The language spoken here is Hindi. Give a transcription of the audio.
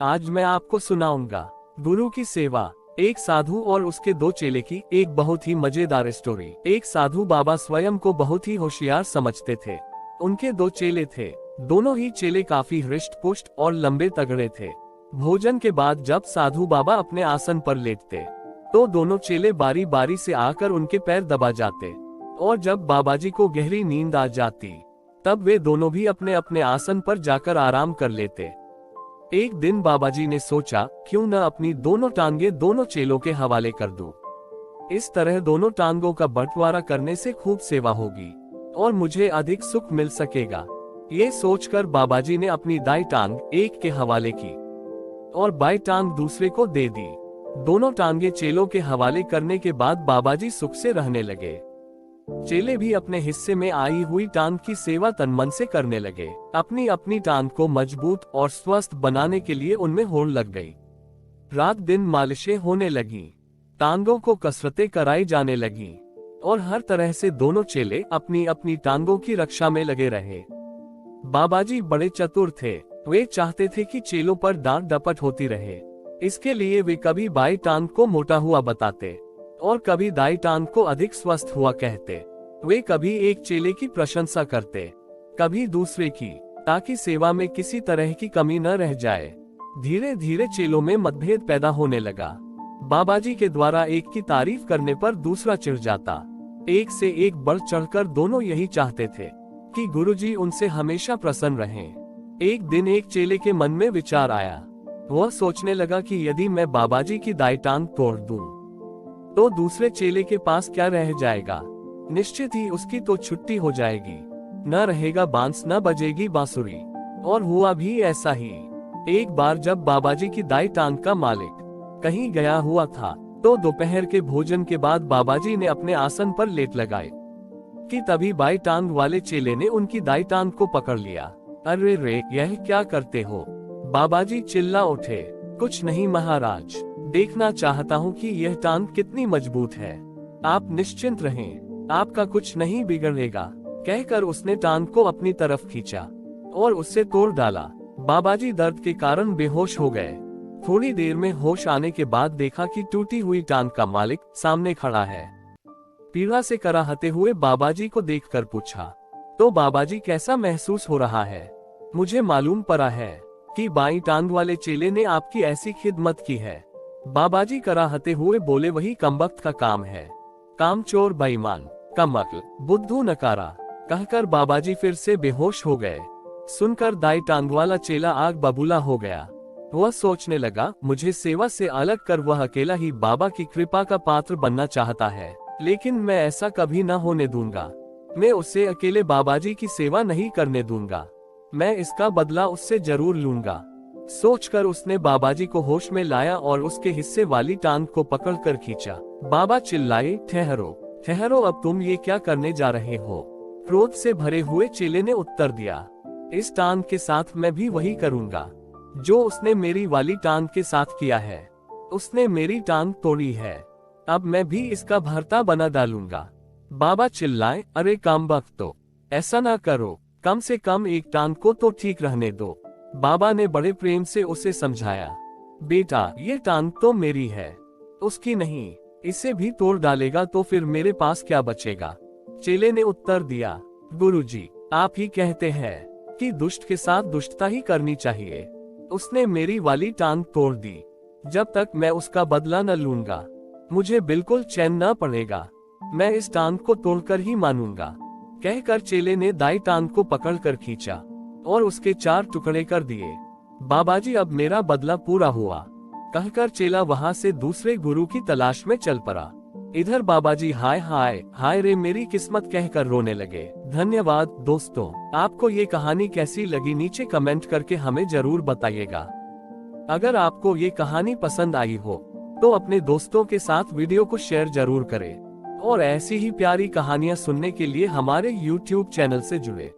आज मैं आपको सुनाऊंगा गुरु की सेवा। एक साधु और उसके दो चेले की एक बहुत ही मजेदार स्टोरी। एक साधु बाबा स्वयं को बहुत ही होशियार समझते थे। उनके दो चेले थे। दोनों ही चेले काफी हृष्ट पुष्ट और लंबे तगड़े थे। भोजन के बाद जब साधु बाबा अपने आसन पर लेटते तो दोनों चेले बारी बारी से आकर उनके पैर दबा जाते, और जब बाबाजी को गहरी नींद आ जाती तब वे दोनों भी अपने अपने आसन पर जाकर आराम कर लेते। एक दिन बाबाजी ने सोचा, क्यों न अपनी दोनों टांगे दोनों चेलों के हवाले कर दूं। इस तरह दोनों टांगों का बंटवारा करने से खूब सेवा होगी और मुझे अधिक सुख मिल सकेगा। ये सोचकर बाबाजी ने अपनी दाई टांग एक के हवाले की और बाई टांग दूसरे को दे दी। दोनों टांगे चेलों के हवाले करने के बाद बाबाजी सुख से रहने लगे। चेले भी अपने हिस्से में आई हुई टांग की सेवा तन मन से करने लगे। अपनी अपनी टांग को मजबूत और स्वस्थ बनाने के लिए उनमें होड़ लग गई। रात दिन मालिशें होने लगी, टांगों को कसरतें कराई जाने लगी और हर तरह से दोनों चेले अपनी अपनी टांगों की रक्षा में लगे रहे। बाबाजी बड़े चतुर थे। वे चाहते थे कि चेलों पर डांट डपट होती रहे। इसके लिए वे कभी बाई टांग को मोटा हुआ बताते और कभी दाई टांग को अधिक स्वस्थ हुआ कहते। वे कभी एक चेले की प्रशंसा करते, कभी दूसरे की, ताकि सेवा में किसी तरह की कमी न रह जाए। धीरे धीरे चेलों में मतभेद पैदा होने लगा। बाबाजी के द्वारा एक की तारीफ करने पर दूसरा चिढ़ जाता। एक से एक बढ़ चढ़कर दोनों यही चाहते थे कि गुरुजी उनसे हमेशा प्रसन्न रहें। एक दिन एक चेले के मन में विचार आया। वह सोचने लगा कि यदि मैं बाबाजी की दाई टांग तोड़ दूं तो दूसरे चेले के पास क्या रह जाएगा। निश्चित ही उसकी तो छुट्टी हो जाएगी, न रहेगा बांस न बजेगी बांसुरी। और हुआ भी ऐसा ही। एक बार जब बाबाजी की दाई टांग का मालिक कहीं गया हुआ था तो दोपहर के भोजन के बाद बाबाजी ने अपने आसन पर लेट लगाए कि तभी बाई टांग वाले चेले ने उनकी दाई टांग को पकड़ लिया। अरे रे, यह क्या करते हो? बाबाजी चिल्ला उठे। कुछ नहीं महाराज, देखना चाहता हूँ कि यह टांग कितनी मजबूत है। आप निश्चिंत रहें, आपका कुछ नहीं बिगड़ेगा, कहकर उसने टांग को अपनी तरफ खींचा और उससे तोड़ डाला। बाबाजी दर्द के कारण बेहोश हो गए। थोड़ी देर में होश आने के बाद देखा कि टूटी हुई टांग का मालिक सामने खड़ा है। पीड़ा से कराहते हुए बाबाजी को देखकर पूछा, तो बाबाजी कैसा महसूस हो रहा है? मुझे मालूम पड़ा है कि बाई टांग वाले चेले ने आपकी ऐसी खिदमत की है। बाबाजी कराहते हुए बोले, वही कमबख्त का काम है, कामचोर बेईमान कमअक्ल बुद्धू नकारा, कहकर बाबाजी फिर से बेहोश हो गए। सुनकर दाई टांग वाला चेला आग बबूला हो गया। वह सोचने लगा, मुझे सेवा से अलग कर वह अकेला ही बाबा की कृपा का पात्र बनना चाहता है, लेकिन मैं ऐसा कभी न होने दूंगा। मैं उसे अकेले बाबाजी की सेवा नहीं करने दूंगा। मैं इसका बदला उससे जरूर लूंगा। सोचकर उसने बाबाजी को होश में लाया और उसके हिस्से वाली टांग को पकड़कर खींचा। बाबा चिल्लाए, ठहरो ठहरो, अब तुम ये क्या करने जा रहे हो? क्रोध से भरे हुए चेले ने उत्तर दिया, इस टांग के साथ मैं भी वही करूंगा जो उसने मेरी वाली टांग के साथ किया है। उसने मेरी टांग तोड़ी है, अब मैं भी इसका भरता बना डालूंगा। बाबा चिल्लाए, अरे कामबख्तो, ऐसा ना करो, कम से कम एक टांग को तो ठीक रहने दो। बाबा ने बड़े प्रेम से उसे समझाया, बेटा ये टांग तो मेरी है, उसकी नहीं। इसे भी तोड़ डालेगा तो फिर मेरे पास क्या बचेगा? चेले ने उत्तर दिया, गुरुजी आप ही कहते हैं कि दुष्ट के साथ दुष्टता ही करनी चाहिए। उसने मेरी वाली टांग तोड़ दी, जब तक मैं उसका बदला न लूंगा मुझे बिल्कुल चैन न पड़ेगा। मैं इस टांग को तोड़कर ही मानूंगा। कहकर चेले ने दाई टांग को पकड़कर खींचा और उसके 4 टुकड़े कर दिए। बाबाजी अब मेरा बदला पूरा हुआ, कहकर चेला वहां से दूसरे गुरु की तलाश में चल पड़ा। इधर बाबाजी हाय हाय हाय रे मेरी किस्मत कहकर रोने लगे। धन्यवाद दोस्तों, आपको ये कहानी कैसी लगी नीचे कमेंट करके हमें जरूर बताइएगा। अगर आपको ये कहानी पसंद आई हो तो अपने दोस्तों के साथ वीडियो को शेयर जरूर करें और ऐसी ही प्यारी कहानियां सुनने के लिए हमारे YouTube चैनल से जुड़े।